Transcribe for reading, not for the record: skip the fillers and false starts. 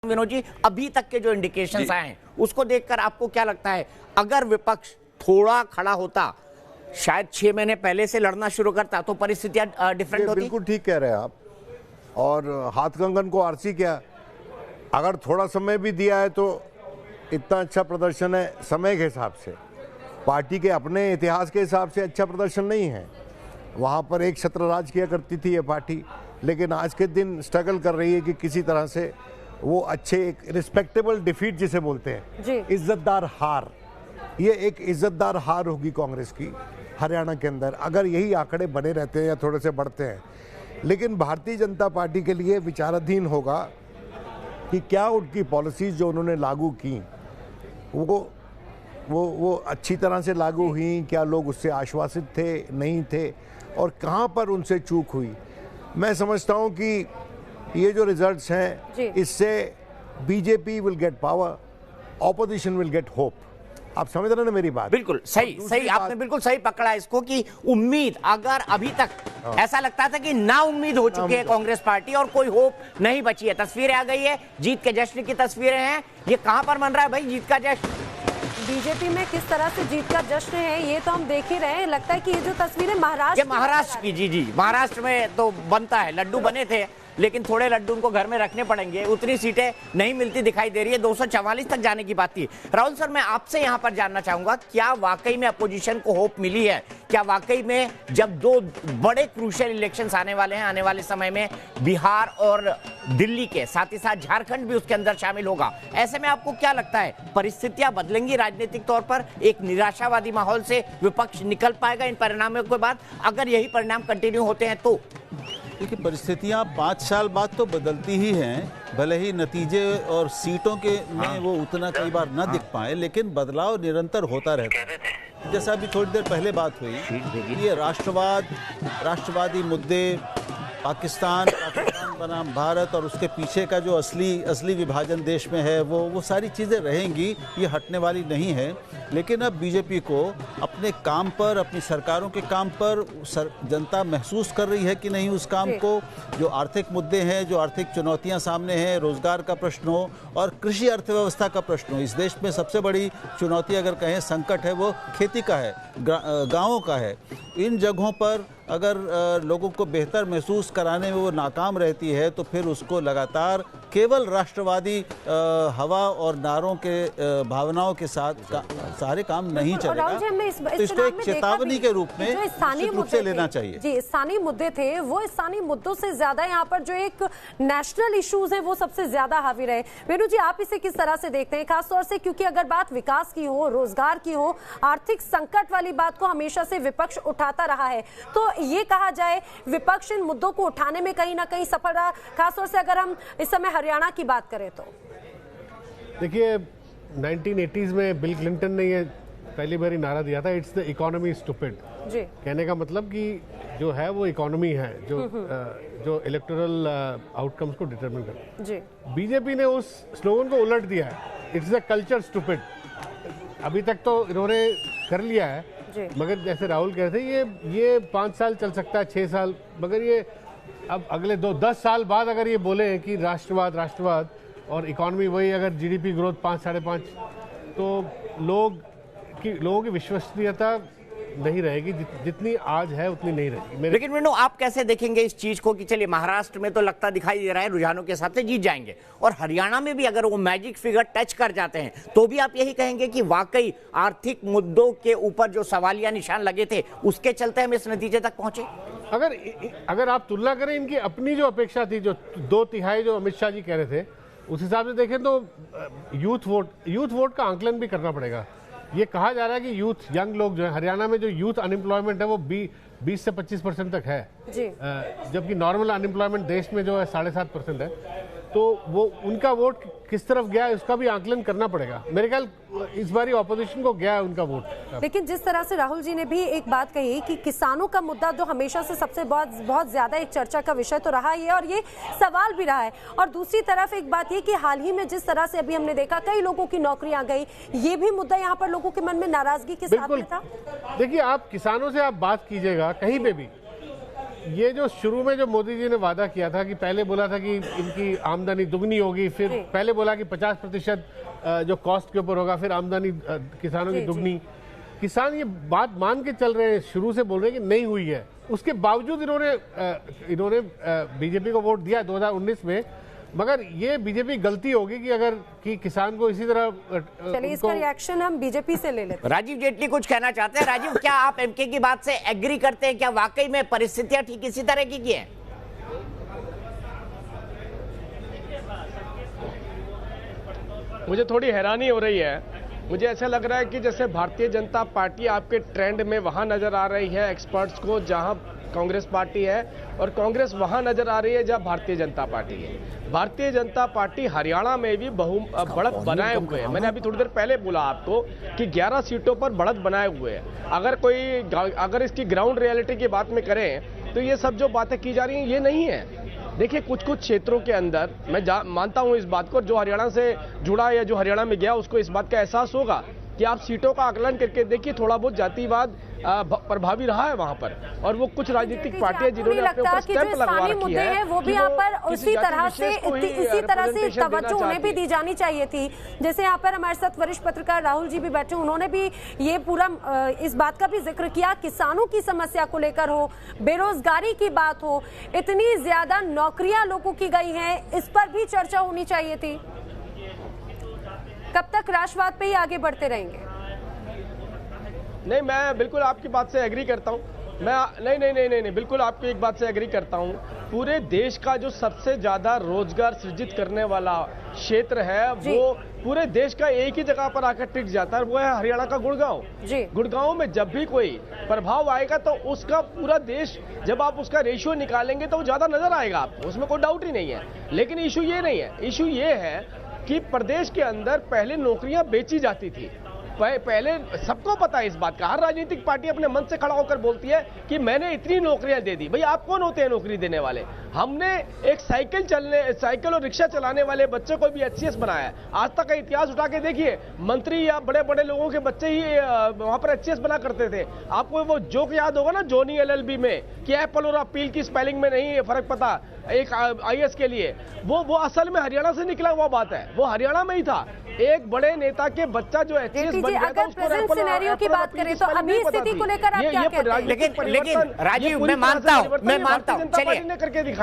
विनोद जी, अभी तक के जो इंडिकेशंस आए हैं उसको देखकर आपको क्या लगता है, अगर विपक्ष थोड़ा खड़ा होता, शायद 6 महीने पहले से लड़ना शुरू करता, तो परिस्थितियां डिफरेंट होती? बिल्कुल ठीक कह रहे हैं आप। और हाथ कंगन को आरसी क्या, अगर थोड़ा समय भी दिया है तो इतना अच्छा प्रदर्शन है समय के हिसाब से, पार्टी के अपने इतिहास के हिसाब से अच्छा प्रदर्शन नहीं है। वहाँ पर एक छत्रराज किया करती थी ये पार्टी, लेकिन आज के दिन स्ट्रगल कर रही है कि किसी तरह से वो अच्छे एक रिस्पेक्टेबल डिफीट जिसे बोलते हैं, इज्जतदार हार, ये एक इज्जतदार हार होगी कांग्रेस की हरियाणा के अंदर, अगर यही आंकड़े बने रहते हैं या थोड़े से बढ़ते हैं। लेकिन भारतीय जनता पार्टी के लिए विचाराधीन होगा कि क्या उनकी पॉलिसीज जो उन्होंने लागू की वो अच्छी तरह से लागू हुई, क्या लोग उससे आश्वासित थे, नहीं थे, और कहाँ पर उनसे चूक हुई। मैं समझता हूँ कि ये जो रिजल्ट्स हैं इससे BJP will get power, opposition will get hope. आप समझ रहे हैं ना मेरी बात? बिल्कुल सही आपने बिल्कुल सही पकड़ा इसको कि उम्मीद, अगर अभी तक ऐसा लगता था कि ना उम्मीद हो चुकी है कांग्रेस पार्टी और कोई होप नहीं बची है, तस्वीरें आ गई है, जीत के जश्न की तस्वीरें हैं। ये कहां पर मन रहा है भाई जीत का जश्न? बीजेपी में किस तरह से जीत का जश्न है ये तो हम देख ही रहे हैं। लगता है कि ये जो तस्वीरें महाराष्ट्र की, जी महाराष्ट्र में तो बनता है, लड्डू बने थे, लेकिन थोड़े लड्डू उनको घर में रखने पड़ेंगे, उतनी सीटें नहीं मिलती दिखाई दे रही है। 244 तक जाने की बात थी। राहुल सर, मैं आपसे यहां पर जानना चाहूंगा, क्या वाकई में अपोजिशन को होप मिली है? क्या वाकई में जब 2 बड़े क्रूशियल इलेक्शंस आने वाले हैं, आने वाले समय में बिहार और दिल्ली के साथ ही साथ झारखंड भी उसके अंदर शामिल होगा, ऐसे में आपको क्या लगता है परिस्थितियां बदलेंगी राजनीतिक तौर पर? एक निराशावादी माहौल से विपक्ष निकल पाएगा इन परिणामों के बाद, अगर यही परिणाम कंटिन्यू होते हैं तो? देखिए, परिस्थितियां 5 साल बाद तो बदलती ही हैं, भले ही नतीजे और सीटों के में वो उतना कई बार न दिख पाए, लेकिन बदलाव निरंतर होता रहता है। जैसा अभी थोड़ी देर पहले बात हुई, ये राष्ट्रवादी मुद्दे, पाकिस्तान बनाम भारत और उसके पीछे का जो असली विभाजन देश में है, वो सारी चीज़ें रहेंगी, ये हटने वाली नहीं है। लेकिन अब बीजेपी को अपने काम पर, अपनी सरकारों के काम पर जनता महसूस कर रही है कि नहीं उस काम को। जो आर्थिक मुद्दे हैं, जो आर्थिक चुनौतियां सामने हैं, रोजगार का प्रश्न हो और कृषि अर्थव्यवस्था का प्रश्न हो, इस देश में सबसे बड़ी चुनौती अगर कहें संकट है वो खेती का है, गाँवों का है। इन जगहों पर अगर लोगों को बेहतर महसूस कराने में वो नाकाम रहती है तो फिर उसको लगातार केवल राष्ट्रवादी हवा और नारों के भावनाओं के साथ सारे काम नहीं चलेगा। तो इसको एक चेतावनी के रूप में निश्चित रूप से लेना चाहिए। जी, स्थानीय मुद्दे थे, वो स्थानीय मुद्दों से ज्यादा यहाँ पर जो एक नेशनल इश्यूज है वो सबसे ज्यादा हावी रहे। वेणु जी, आप इसे किस तरह से देखते हैं, खासतौर से क्योंकि अगर बात विकास की हो, रोजगार की हो, आर्थिक संकट वाली बात को हमेशा से विपक्ष उठाता रहा है, तो ये कहा जाए विपक्ष इन मुद्दों को उठाने में कहीं ना कहीं सफल रहा, खासतौर से अगर हम इस समय हरियाणा की बात करें तो? देखिए, 1980s में बिल क्लिंटन ने ये पहली बार नारा दिया था, इट्स द इकोनॉमी स्टूपिड। कहने का मतलब कि जो है वो इकोनॉमी है जो इलेक्टोरल आउटकम्स को डिटरमिन करती है। बीजेपी ने उस स्लोगन को उलट दिया है, इट्स द कल्चर स्टूपिड। अभी तक तो इन्होंने कर लिया है, मगर जैसे राहुल कह रहे थे ये 5 साल चल सकता है, 6 साल, मगर ये अब अगले 10 साल बाद अगर ये बोले कि राष्ट्रवाद और इकोनॉमी वही, अगर जीडीपी ग्रोथ 5-5.5, तो लोगों की विश्वसनीयता नहीं रहेगी, जितनी आज है उतनी नहीं रहेगी। लेकिन वेणु, आप कैसे देखेंगे इस चीज को कि चलिए महाराष्ट्र में तो लगता दिखाई दे रहा है रुझानों के हिसाब से जीत जाएंगे, और हरियाणा में भी अगर वो मैजिक फिगर टच कर जाते हैं तो भी आप यही कहेंगे कि वाकई आर्थिक मुद्दों के ऊपर जो सवालिया निशान लगे थे उसके चलते हम इस नतीजे तक पहुंचे? अगर आप तुलना करें इनकी अपनी जो अपेक्षा थी, जो 2/3 जो अमित शाह जी कह रहे थे, उस हिसाब से देखें तो यूथ वोट का आंकलन भी करना पड़ेगा। ये कहा जा रहा है कि यंग लोग जो है हरियाणा में, जो यूथ अनएम्प्लॉयमेंट है वो 20 से 25% तक है, जबकि नॉर्मल अनएम्प्लॉयमेंट देश में जो है 7.5% है। तो वो उनका वोट किस तरफ गया है उसका भी आंकलन करना पड़ेगा। मेरे ख्याल इस बारी ऑपोजिशन को गया है उनका वोट। लेकिन जिस तरह से राहुल जी ने भी एक बात कही कि किसानों का मुद्दा जो हमेशा से सबसे बहुत ज्यादा एक चर्चा का विषय तो रहा है और ये सवाल भी रहा है, और दूसरी तरफ एक बात ये कि हाल ही में जिस तरह से अभी हमने देखा कई लोगों की नौकरियां गई, ये भी मुद्दा यहाँ पर लोगों के मन में नाराजगी के साथ में था। देखिए, आप किसानों से आप बात कीजिएगा कहीं पे भी, ये जो शुरू में जो मोदी जी ने वादा किया था कि पहले बोला था कि इनकी आमदनी दुगनी होगी, फिर पहले बोला कि 50% जो कॉस्ट के ऊपर होगा, फिर आमदनी किसानों की दुगनी। किसान ये बात मान के चल रहे हैं, शुरू से बोल रहे हैं कि नहीं हुई है। उसके बावजूद इन्होंने बीजेपी को वोट दिया 2019 में, मगर ये बीजेपी गलती होगी कि अगर कि किसान को इसी तरह चलिए इसका रिएक्शन हम बीजेपी से ले लेते हैं। राजीव जेटली कुछ कहना चाहते हैं। राजीव, क्या आप एमके की बात से एग्री करते हैं? क्या वाकई में परिस्थितियां ठीक इसी तरह की हैं? मुझे थोड़ी हैरानी हो रही है। मुझे ऐसा लग रहा है कि जैसे भारतीय जनता पार्टी आपके ट्रेंड में वहां नजर आ रही है एक्सपर्ट्स को जहां कांग्रेस पार्टी है, और कांग्रेस वहां नजर आ रही है जहां भारतीय जनता पार्टी है। भारतीय जनता पार्टी हरियाणा में भी बढ़त बनाए हुए है। मैंने अभी थोड़ी देर पहले बोला आपको कि 11 सीटों पर बढ़त बनाए हुए है। अगर इसकी ग्राउंड रियलिटी की बात में करें तो ये सब जो बातें की जा रही हैं ये नहीं है। देखिए, कुछ क्षेत्रों के अंदर मैं मानता हूं इस बात को, जो हरियाणा से जुड़ा या जो हरियाणा में गया उसको इस बात का एहसास होगा कि आप सीटों का आकलन करके देखिए, थोड़ा बहुत जातिवाद प्रभावी रहा है वहां पर, और वो कुछ राजनीतिक पार्टियां जिन्होंने अपने ऊपर स्टैंप लगवा रखी है वो भी यहाँ पर इसी तरह से तवज्जो उन्हें भी दी जानी चाहिए थी। जैसे यहाँ पर हमारे साथ वरिष्ठ पत्रकार राहुल जी भी बैठे, उन्होंने भी ये पूरा इस बात का भी जिक्र किया, किसानों की समस्या को लेकर हो, बेरोजगारी की बात हो, इतनी ज्यादा नौकरियां लोगों की गई हैं, इस पर भी चर्चा होनी चाहिए थी। कब तक राष्ट्रवाद पे ही आगे बढ़ते रहेंगे? नहीं, मैं बिल्कुल आपकी बात से एग्री करता हूं। मैं नहीं, बिल्कुल आपकी एक बात से एग्री करता हूं। पूरे देश का जो सबसे ज्यादा रोजगार सृजित करने वाला क्षेत्र है वो पूरे देश का एक ही जगह पर आकर टिक जाता है, वो है हरियाणा का गुड़गांव। गुड़गांव में जब भी कोई प्रभाव आएगा तो उसका पूरा देश, जब आप उसका रेशियो निकालेंगे तो वो ज्यादा नजर आएगा आपको, उसमें कोई डाउट ही नहीं है। लेकिन इशू ये नहीं है, इशू ये है कि प्रदेश के अंदर पहले नौकरियां बेची जाती थी। पहले सबको पता है इस बात का, हर राजनीतिक पार्टी अपने मन से खड़ा होकर बोलती है कि मैंने इतनी नौकरियां दे दी। भाई, आप कौन होते हैं नौकरी देने वाले? हमने एक साइकिल और रिक्शा चलाने वाले बच्चे को भी एचसीएस बनाया है। आज तक का इतिहास उठा के देखिए, मंत्री या बड़े बड़े लोगों के बच्चे ही वहां पर एचसीएस बना करते थे। आपको वो जोक याद होगा ना जॉनी एलएलबी में, कि एप्पल और अपील की स्पेलिंग में नहीं फर्क पता एक आईएएस के लिए। वो असल में हरियाणा से निकला हुआ बात है, वो हरियाणा में ही था। एक बड़े नेता के बच्चा जो एचसीएस बन गया था, उसको प्रेजेंट सिनेरियो की बात करें तो अभी स्थिति को लेकर आप क्या कहते हैं? लेकिन राजीव, मैं मानता हूं, चलिए